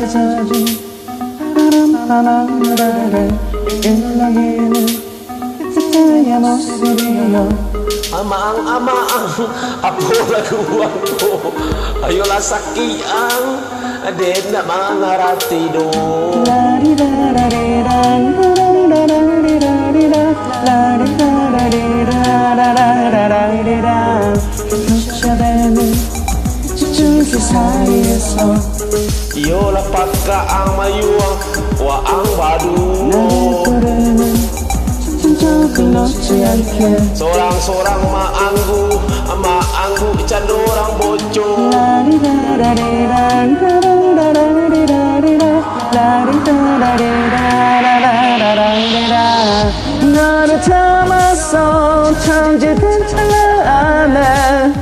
젖은 바람바람바람바람 일렁이는 그때의 모습이여 Amaang-amaang, ako laguan ko. Ayolah sakiang, aden na mga ngarati do. 쫓아대는 చుట్టూ 사이에서 Iyolah pagkaang mayuang, waang badu. 나를 부르는 적을 놓지 않게 Sorang-sorang maanggu, maanggu candorang bocor. 너를 담았어 천지든 찬란해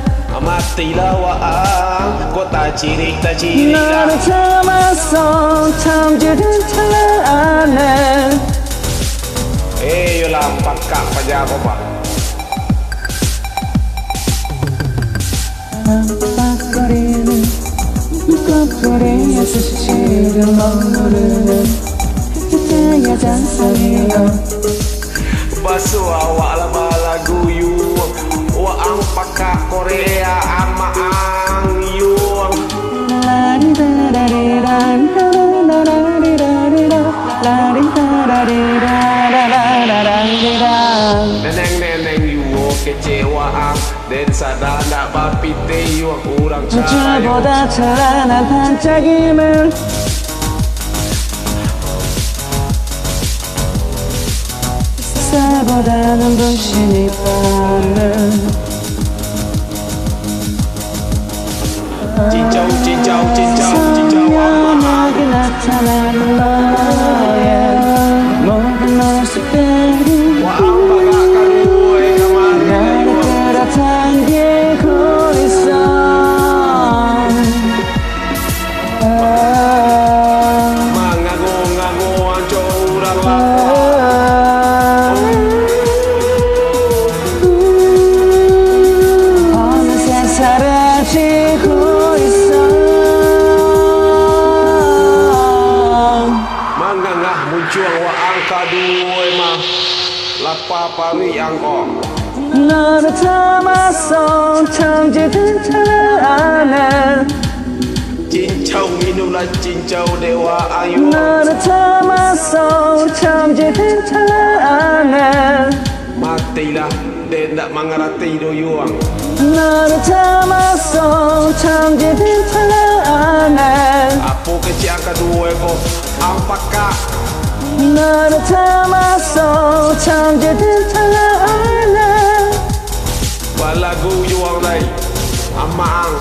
Matilah waang, kota cirik tak cirik 너를 담았어 천지든 찬란해 yolah pakak pajama pak. 깜빡거리는 눈꺼풀에 스치를 머무르는 그때의 잔상이여 Basuh awak lama lagu you, waang pakak Korea amaang you. Neneng-neneng you kecewaan, dan sadar nak bapite you kurang cahaya. 우주보다 찬란한 반짝임을 햇살보다는 부신이 빠른 Cincau, cincau, cincau, cincau 선명하게 나타나는 너의 모든 모습들이 waang pakak karuai kamar 나를 끌어당기고 있어 Mangago-ngago ang curang lah. 어느새 사라지고 있어 Mangangah muncul waang kaduai mah lapa pari angkong. 너를 담았어 천지든 찬란해 Cincau minumlah cincau dewa ayu. 너를 담았어 천지든 찬란해 Matilah dan tak mengerti doyuang. 너를 담았어 천지든 찬란해 Apa kecil kedua ko apakah 너를 담았어 천지든 찬란해 balagu yuang lai amaang